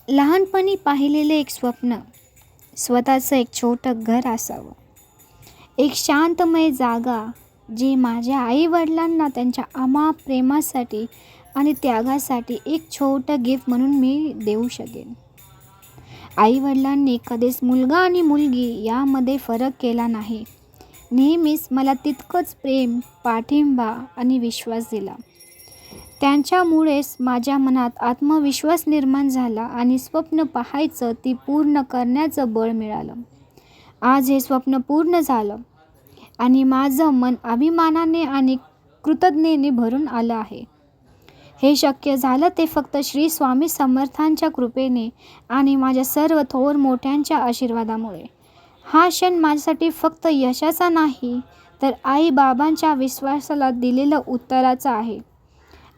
लहानपणी पाहिलेले एक स्वप्न, स्वतःचं एक छोटं घर असावं. एक शांतमय जागा जी माझ्या आईवडिलांना त्यांच्या अमाप प्रेमासाठी आणि त्यागासाठी एक छोटं गिफ्ट म्हणून मी देऊ शकेन. आईवडिलांनी कधीच मुलगा आणि मुलगी यामध्ये फरक केला नाही. नेहमीच मला तितकंच प्रेम, पाठिंबा आणि विश्वास दिला. त्यांच्यामुळेच माझ्या मनात आत्मविश्वास निर्माण झाला आणि स्वप्न पाहायचं ती पूर्ण करण्याचं बळ मिळालं. आज हे स्वप्न पूर्ण झालं आणि माझं मन अभिमानाने आणि कृतज्ञतेने भरून आलं आहे. हे शक्य झालं ते फक्त श्री स्वामी समर्थांच्या कृपेने आणि माझ्या सर्व थोर मोठ्यांच्या आशीर्वादामुळे. हा क्षण माझ्यासाठी फक्त यशाचा नाही, तर आई-बाबांच्या विश्वासाला दिलेलं उत्तराचा आहे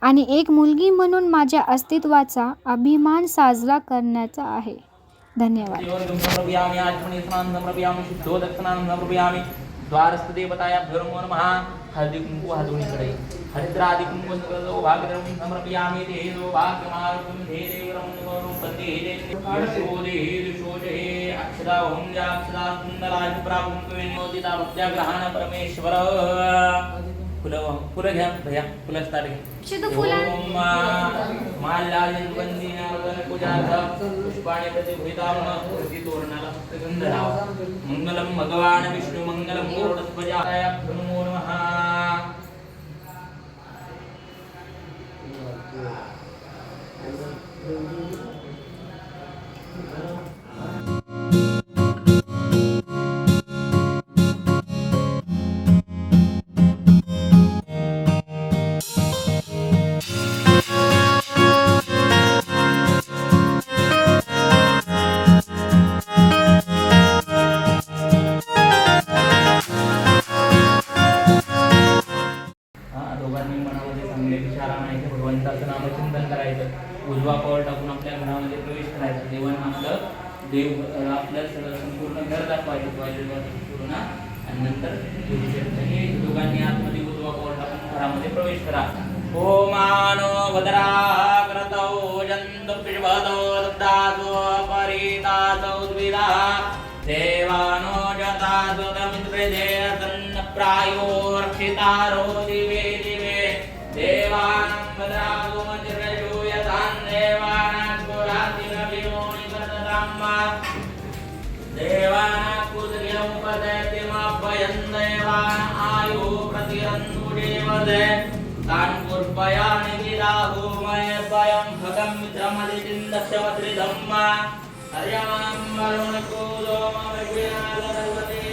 आणि एक मुलगी म्हणून माझ्या अस्तित्वाचा अभिमान साजरा करण्याचा आहे. धन्यवाद. द्वारस्थदेवतायाभ्यो नमः. हळदी कुंकू हातोणीकडे हरिद्रादि कुंकू सगळं भागद्रवं समर्पयामि. देहो भाग्यमार्गं देवरं पते देशोदे दिशोजे अक्षरा ओम जा अक्षरा सुंदराज प्रापुंकवेनोदिता विद्याग्रहण परमेश्वर. फुलं घ्या भैया, फुलं स्टार्ट घ्या. ओम माल्यार्जन वंदिना पूजार्थ पुष्पाणि प्रतिभूताम प्रति तोरणाला गंध लावा. मंगलम भगवान विष्णु मंगलम गरुडध्वजाय नमो नमः. दोघांनी मनामध्ये चांगले विचार आणायचे, भगवंताचं नामचिंतन करायचं, उजवा पाऊल टाकून आपल्या घरामध्ये प्रवेश करायचा. देवांना आपलं आपलं सगळं संपूर्ण घर दाखवायचं पूर्ण आणि नंतर हे दोघांनी आतमध्ये उजवा पाऊल टाकून घरामध्ये प्रवेश करा. ओमानो वदरा करतौ जंतु पिबदौ ददासो परितासौ द्विधा देवानो जतासो तमिन्द्रे तन्न प्रायो रक्षितारो दिवे दिवे देवानं वदरागो मज्रजो यतान् देवानां पुरातिरभिमोनि करतराम्मा देवानां कुदर्यं पदयतिमभयं देवान् आयु प्रतिरन्तु देवदे तान् कुर्पयानि गिराहो मयभयं भगं मित्रमदितिं दक्षमत्रिधम्मा हर्यमां वरुणकूलो ममृग्विनादर्वते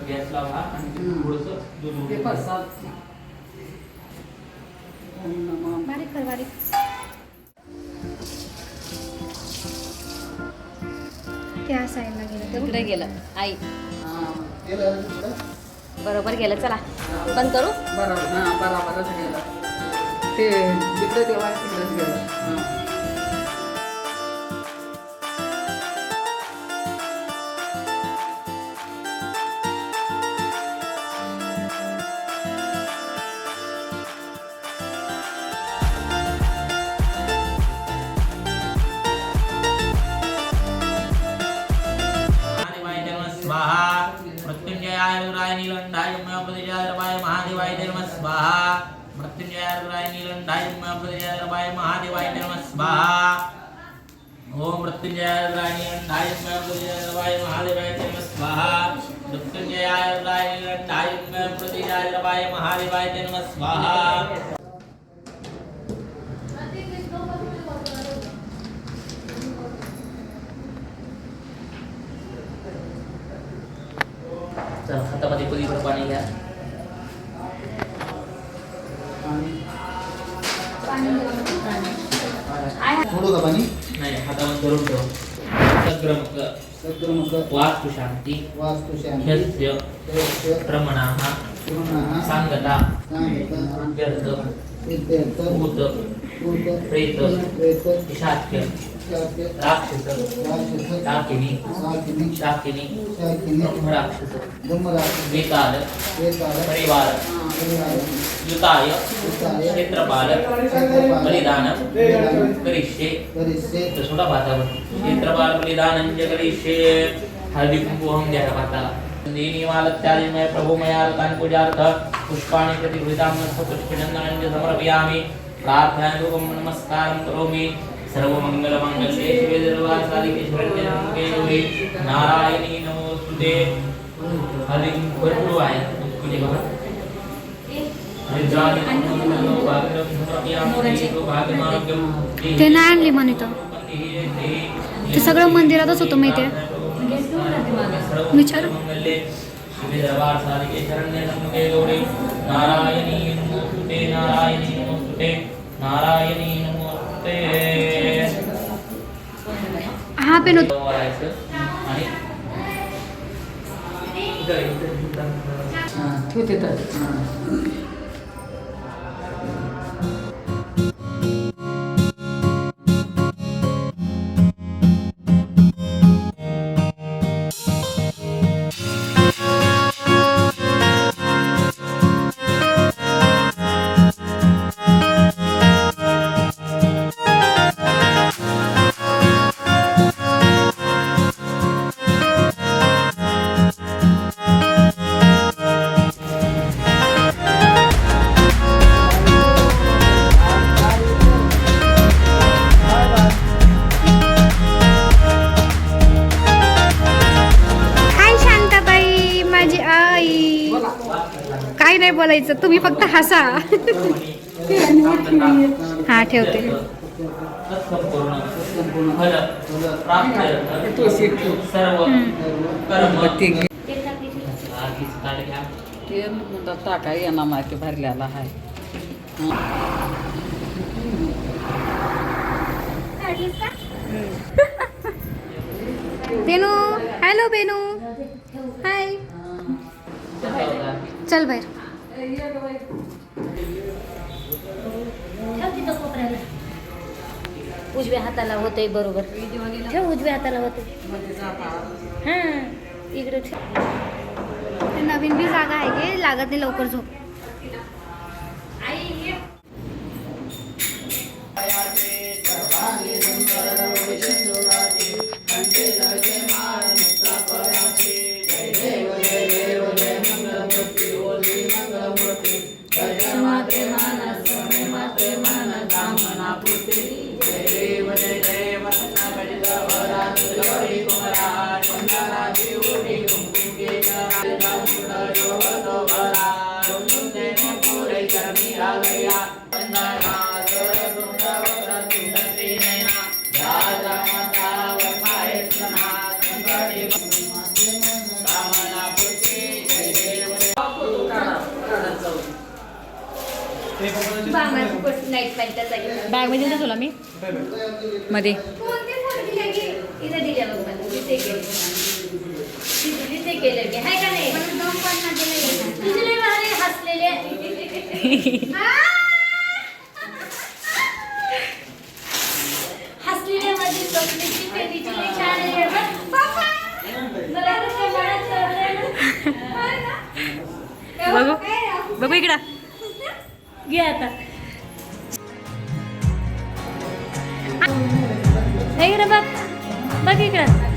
गॅस लावा आणि थोडंसं दूध बारीक कर, बारीक. त्या साईडला गेलं, तिकडे गेलं. आई बरोबर गेलं. चला बंद करू. बरोबरच गेलं ते तिकडे तेव्हा तिकडेच गेलं. मृत्युंजयाय रुद्राय नीलकंठाय उमापतिजाय रवाय महादेवाय नमः स्वाहा. मृत्युंजयाय रुद्राय नीलकंठाय उमापतिजाय रवाय महादेवाय नमः स्वाहा. ओम मृत्युंजयाय रुद्राय नीलकंठाय उमापतिजाय रवाय महादेवाय नमः स्वाहा. मृत्युंजयाय रुद्राय नीलकंठाय उमापतिजाय रवाय महादेवाय नमः स्वाहा. चला हातामध्ये पलीकडे पाणी घ्या. थोडं का पाणी नाही हातामध्ये धरून ठेवा. सग्रमक वास्तु शांती ह्यस्य प्रमणाः सांगता व्यर्थ भूत प्रेत पिशाच्य राक्षस डाकिनी शाकिनी ब्रह्मराक्षस वेताल परिवार युताय क्षेत्रपाल बलिदान करिष्ये. तर सोडा भातावर क्षेत्रपाल बलिदान करिष्ये. हळदी कुंकू वाहून द्या भाताला. देनीमालत्यादिमय प्रभुमयार्तानि पूजार्थ पुष्पाणि प्रतिगृहीतामस्थ पुष्पचन्दनानि समर्पयामि. प्रार्थनापूर्वकं नमस्कारं करोमि. सर्वमङ्गलमाङ्गल्ये शिवे सर्वासाधिके शरण्ये त्र्यम्बके गौरी नारायणी नमोस्तुते. हळदी कुंकू भरपूर आहे तुझे बघा. ते नाही आणली म्हणे तर ते सगळं मंदिरातच होतं माहिती आहे. विचार नारायणी नमोस्तुते नारायणी नमोस्तुते नारायणी नमोस्तुते. हा पेन होतो. आणि ठेवते तर हाय शांताबाई माझी आई. काय नाही बोलायचं तुम्ही फक्त हसा. हा ठेवते. संपूर्ण फल प्राप्त सर्व कर्म आधीच ताट घ्या. ते म्हणतात टाका यांना माहिती भरलेला आहे. बेनू हॅलो बेनू हाय. चल बाहेर. उजव्या हाताला होतंय बरोबर. ठेव उजव्या हाताला होतंय. हां इकडे ठेव. ते नवीन बी जागा आहे की लागत नाही लवकर झोप. बॅग मध्ये देतो तुला मी मध्ये. इथे दिल्या बघ मला तिथे केलं की हाय का नाही तुझे लय भारी हसलेले हसलेले माझी चॉकलेटची पेटीची लय छान आहे पप्पा मला तर बघू बघू इकडं घे आता हे इकडं बघ बघ इकडं.